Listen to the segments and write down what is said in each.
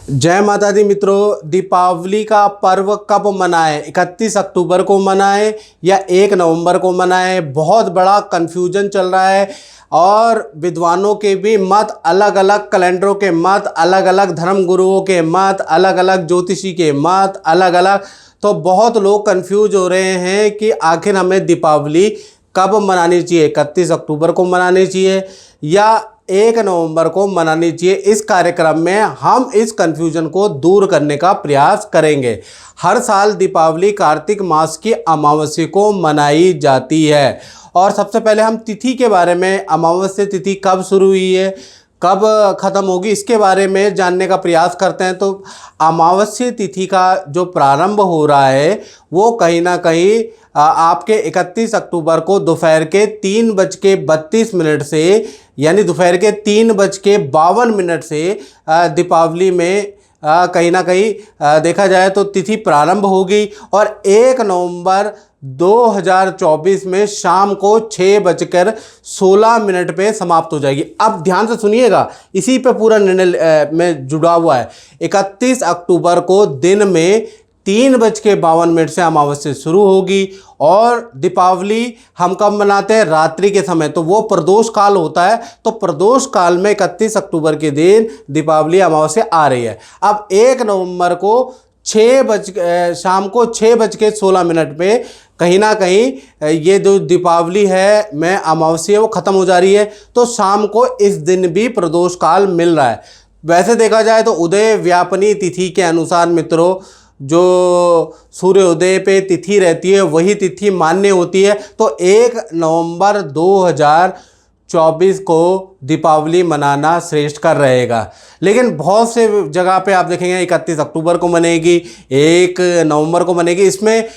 जय माता दी मित्रों। दीपावली का पर्व कब मनाएं? 31 अक्टूबर को मनाएं या 1 नवंबर को मनाएं? बहुत बड़ा कन्फ्यूजन चल रहा है और विद्वानों के भी मत अलग अलग, कैलेंडरों के मत अलग अलग, धर्म गुरुओं के मत अलग अलग, ज्योतिषी के मत अलग अलग। तो बहुत लोग कंफ्यूज हो रहे हैं कि आखिर हमें दीपावली कब मनानी चाहिए, 31 अक्टूबर को मनानी चाहिए या 1 नवंबर को मनानी चाहिए। इस कार्यक्रम में हम इस कन्फ्यूजन को दूर करने का प्रयास करेंगे। हर साल दीपावली कार्तिक मास की अमावस्या को मनाई जाती है और सबसे पहले हम तिथि के बारे में, अमावस्या तिथि कब शुरू हुई है, कब ख़त्म होगी, इसके बारे में जानने का प्रयास करते हैं। तो अमावस्या तिथि का जो प्रारंभ हो रहा है वो कहीं ना कहीं आपके 31 अक्टूबर को दोपहर के 3:32 से, यानी दोपहर के 3:52 से दीपावली में कहीं ना कहीं देखा जाए तो तिथि प्रारंभ होगी और 1 नवंबर 2024 में शाम को 6:16 पे समाप्त हो जाएगी। अब ध्यान से सुनिएगा, इसी पे पूरा निर्णय में जुड़ा हुआ है। 31 अक्टूबर को दिन में 3:52 से अमावस्या शुरू होगी और दीपावली हम कब मनाते हैं? रात्रि के समय, तो वो प्रदोष काल होता है। तो प्रदोष काल में 31 अक्टूबर के दिन दीपावली अमावस्या आ रही है। अब 1 नवंबर को शाम को 6:16 पे कहीं ना कहीं ये जो दीपावली है में अमावस्या वो ख़त्म हो जा रही है। तो शाम को इस दिन भी प्रदोष काल मिल रहा है। वैसे देखा जाए तो उदय व्यापनी तिथि के अनुसार मित्रों, जो सूर्योदय पे तिथि रहती है वही तिथि मान्य होती है। तो 1 नवंबर 2024 को दीपावली मनाना श्रेष्ठकर रहेगा। लेकिन बहुत से जगह पे आप देखेंगे 31 अक्टूबर को मनेगी, 1 नवंबर को मनेगी। इसमें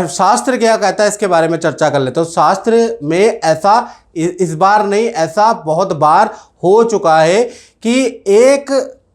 शास्त्र क्या कहता है इसके बारे में चर्चा कर लेते हैं। तो शास्त्र में ऐसा इस बार नहीं, ऐसा बहुत बार हो चुका है कि एक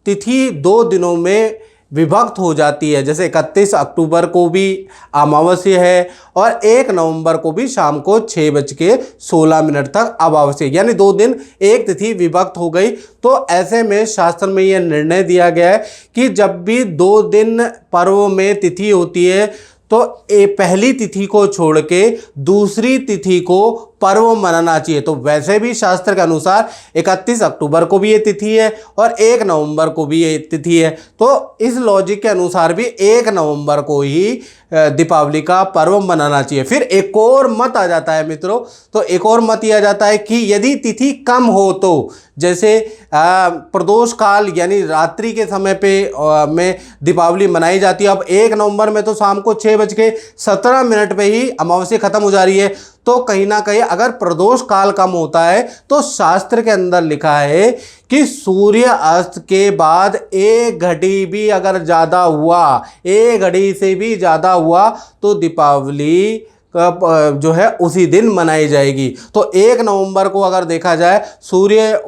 तिथि 2 दिनों में विभक्त हो जाती है। जैसे 31 अक्टूबर को भी अमावस्या है और 1 नवंबर को भी शाम को 6:16 तक अमावस्या, यानी 2 दिन एक तिथि विभक्त हो गई। तो ऐसे में शास्त्र में यह निर्णय दिया गया है कि जब भी 2 दिन पर्व में तिथि होती है तो पहली तिथि को छोड़ के दूसरी तिथि को पर्व मनाना चाहिए। तो वैसे भी शास्त्र के अनुसार 31 अक्टूबर को भी ये तिथि है और 1 नवंबर को भी ये तिथि है। तो इस लॉजिक के अनुसार भी 1 नवंबर को ही दीपावली का पर्व मनाना चाहिए। फिर एक और मत आ जाता है मित्रों, तो एक और मत यह आ जाता है कि यदि तिथि कम हो तो, जैसे प्रदोष काल यानी रात्रि के समय पे में दीपावली मनाई जाती है। अब 1 नवंबर में तो शाम को 6:17 पे ही अमावस्या खत्म हो जा रही है। तो कहीं ना कहीं अगर प्रदोष काल कम होता है तो शास्त्र के अंदर लिखा है कि सूर्य अस्त के बाद 1 घड़ी भी अगर ज़्यादा हुआ, 1 घड़ी से भी ज़्यादा हुआ तो दीपावली जो है उसी दिन मनाई जाएगी। तो 1 नवंबर को अगर देखा जाए सूर्य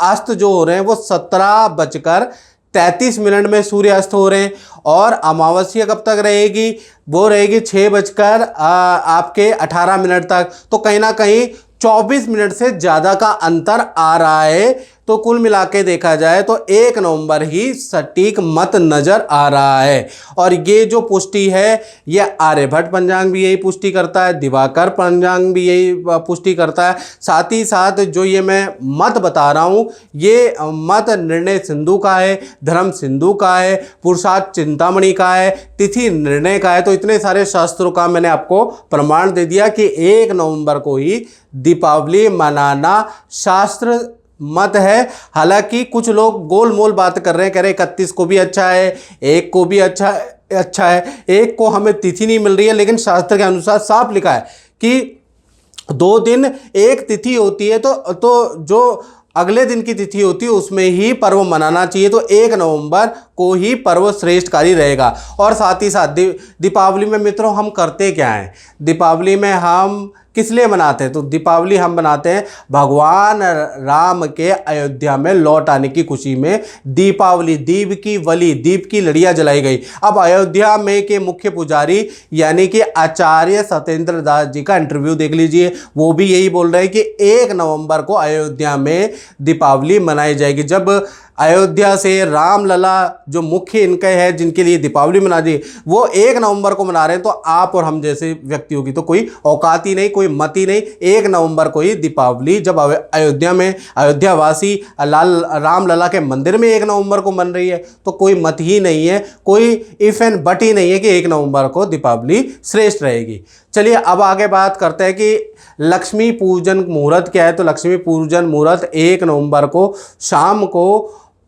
अस्त जो हो रहे हैं वो 17:33 में सूर्य अस्त हो रहे हैं और अमावस्या कब तक रहेगी? वो रहेगी 6:18 तक। तो कहीं ना कहीं 24 मिनट से ज़्यादा का अंतर आ रहा है। तो कुल मिला के देखा जाए तो 1 नवंबर ही सटीक मत नज़र आ रहा है। और ये जो पुष्टि है ये आर्यभट्ट पंचांग भी यही पुष्टि करता है, दिवाकर पंचांग भी यही पुष्टि करता है। साथ ही साथ जो ये मैं मत बता रहा हूँ ये मत निर्णय सिंधु का है, धर्म सिंधु का है, पुरुषार्थ चिंतामणि का है, तिथि निर्णय का है। तो इतने सारे शास्त्रों का मैंने आपको प्रमाण दे दिया कि 1 नवंबर को ही दीपावली मनाना शास्त्र मत है। हालांकि कुछ लोग गोल मोल बात कर रहे हैं, कह रहे 31 को भी अच्छा है, 1 को भी अच्छा है। 1 को हमें तिथि नहीं मिल रही है, लेकिन शास्त्र के अनुसार साफ लिखा है कि 2 दिन एक तिथि होती है तो जो अगले दिन की तिथि होती है उसमें ही पर्व मनाना चाहिए। तो 1 नवंबर को ही पर्व श्रेष्ठकारी रहेगा। और साथ ही साथ दीपावली में मित्रों हम करते क्या हैं? दीपावली में हम किस लिए मनाते हैं? तो दीपावली हम मनाते हैं भगवान राम के अयोध्या में लौट आने की खुशी में। दीपावली, दीप की वली, दीप की लड़ियाँ जलाई गई। अब अयोध्या में के मुख्य पुजारी यानी कि आचार्य सत्येंद्र दास जी का इंटरव्यू देख लीजिए, वो भी यही बोल रहे हैं कि 1 नवंबर को अयोध्या में दीपावली मनाई जाएगी। जब अयोध्या से रामलला जो मुख्य इनके है जिनके लिए दीपावली मना दी, वो 1 नवंबर को मना रहे हैं। तो आप और हम जैसे व्यक्तियों की तो कोई औकात ही नहीं, कोई मत ही नहीं। 1 नवंबर को ही दीपावली जब अयोध्या में अयोध्यावासी रामलला के मंदिर में 1 नवंबर को मन रही है, तो कोई मत ही नहीं है, कोई इफ एंड बट ही नहीं है कि 1 नवंबर को दीपावली श्रेष्ठ रहेगी। चलिए अब आगे बात करते हैं कि लक्ष्मी पूजन मुहूर्त क्या है। तो लक्ष्मी पूजन मुहूर्त 1 नवंबर को शाम को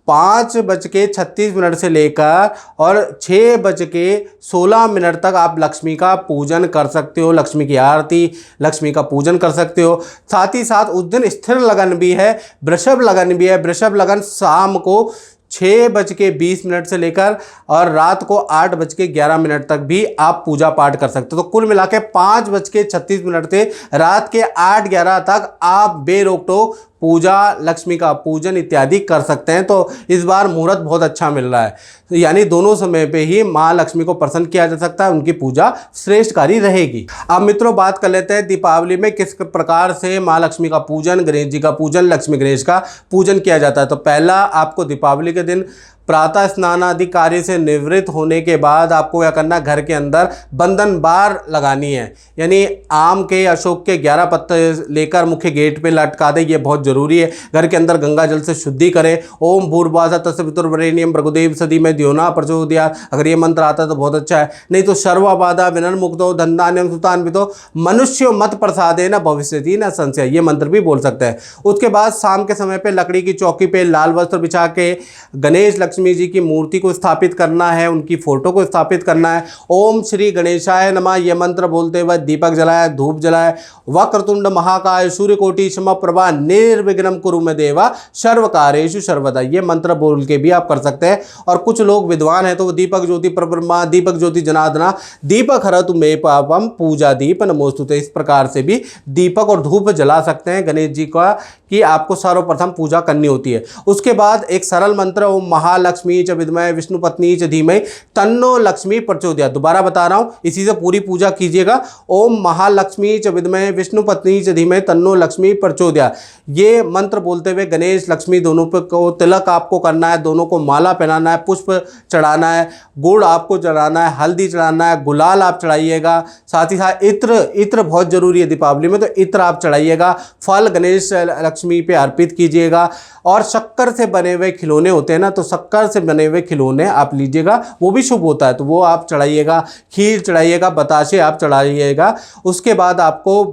5:36 से लेकर और 6:16 तक आप लक्ष्मी का पूजन कर सकते हो, लक्ष्मी की आरती, लक्ष्मी का पूजन कर सकते हो। साथ ही साथ उस दिन स्थिर लगन भी है, वृषभ लगन भी है। वृषभ लगन शाम को 6:20 से लेकर और रात को 8:11 तक भी आप पूजा पाठ कर सकते हो। तो कुल मिला के 5:36 से रात के 8:11 तक आप बेरोक टोक पूजा, लक्ष्मी का पूजन इत्यादि कर सकते हैं। तो इस बार मुहूर्त बहुत अच्छा मिल रहा है, तो यानी दोनों समय पे ही माँ लक्ष्मी को प्रसन्न किया जा सकता है, उनकी पूजा श्रेष्ठकारी रहेगी। अब मित्रों बात कर लेते हैं दीपावली में किस प्रकार से माँ लक्ष्मी का पूजन, गणेश जी का पूजन, लक्ष्मी गणेश का पूजन किया जाता है। तो पहला, आपको दीपावली के दिन प्रातः स्नान आदि कार्य से निवृत्त होने के बाद आपको क्या करना, घर के अंदर बंधन बार लगानी है। यानी आम के, अशोक के 11 पत्ते लेकर मुख्य गेट पे लटका दे, ये बहुत जरूरी है। घर के अंदर गंगा जल से शुद्धि करें। ओम भूर्भुवः तत्सवितुर्वरेण्यं भर्गो सधीमहि धियो यो नः प्रचोदयात्। अगर ये मंत्र आता है तो बहुत अच्छा है, नहीं तो सर्वबाधा विनर्मुक्तो धनधान्यं सुतान्वितो मनुष्यो मत प्रसादेन भविष्यति न संशयः, ये मंत्र भी बोल सकते हैं। उसके बाद शाम के समय पे लकड़ी की चौकी पे लाल वस्त्र बिछा के गणेश लक्ष्मी जी की मूर्ति को स्थापित करना है, उनकी फोटो को स्थापित करना है। ओम श्री गणेशाय नमः ये मंत्र बोलते हुए दीपक जलाए, धूप जलाए। वक्रतुंड महाकाय सूर्यकोटि समप्रभा निर्विघ्नं कुरु मे देवा सर्वकार्येषु सर्वदा, ये मंत्र बोल के भी आप कर सकते हैं। और कुछ लोग विद्वान हैं तो वो दीपक ज्योति परब्रह्मा, दीपक ज्योति जनार्दना, दीपक हरतु मे पापम, पूजा दीप नमोस्तुते, इस प्रकार से भी दीपक और धूप जला सकते हैं गणेश जी का, कि आपको सर्वप्रथम पूजा करनी होती है। उसके बाद एक सरल मंत्र, ओम महालक्ष्मी च विद्महे विष्णु पत्नी च धीमहि तन्नो लक्ष्मी प्रचोदयात्। दोबारा बता रहा हूँ, इसी से पूरी पूजा कीजिएगा। ओम महालक्ष्मी च विद्महे विष्णु पत्नी च धीमहि तन्नो लक्ष्मी प्रचोदयात्, ये मंत्र बोलते हुए गणेश लक्ष्मी दोनों पे को तिलक आपको करना है, दोनों को माला पहनाना है, पुष्प चढ़ाना है, गुड़ आपको चढ़ाना है, हल्दी चढ़ाना है, गुलाल आप चढ़ाइएगा। साथ ही साथ इत्र बहुत जरूरी है दीपावली में, तो इत्र आप चढ़ाइएगा। फल गणेश लक्ष्मी पे अर्पित कीजिएगा। और शक्कर से बने हुए खिलौने होते हैं ना, तो शक्कर से बने हुए खिलौने आप लीजिएगा, वो भी शुभ होता है, तो वो आप चढ़ाइएगा। खीर चढ़ाइएगा, बताशे आप चढ़ाइएगा। उसके बाद आपको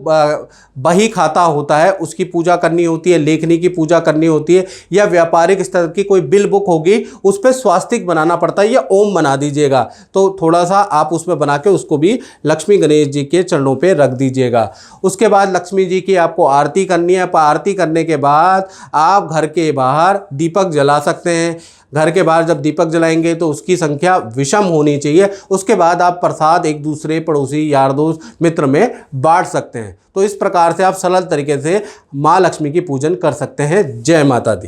बही खाता होता है, उसकी पूजा करनी होती है, लेखनी की पूजा करनी होती है, या व्यापारिक स्तर की कोई बिल बुक होगी उस पर स्वास्तिक बनाना पड़ता है, या ओम बना दीजिएगा। तो थोड़ा सा आप उसमें बना के उसको भी लक्ष्मी गणेश जी के चरणों पे रख दीजिएगा। उसके बाद लक्ष्मी जी की आपको आरती करनी है। आरती करने के बाद आप घर के बाहर दीपक जला सकते हैं। घर के बाहर जब दीपक जलाएंगे तो उसकी संख्या विषम होनी चाहिए। उसके बाद आप प्रसाद एक दूसरे पड़ोसी, यार दोस्त, मित्र में बांट सकते हैं। तो इस प्रकार से आप सरल तरीके से माँ लक्ष्मी की पूजन कर सकते हैं। जय माता दी।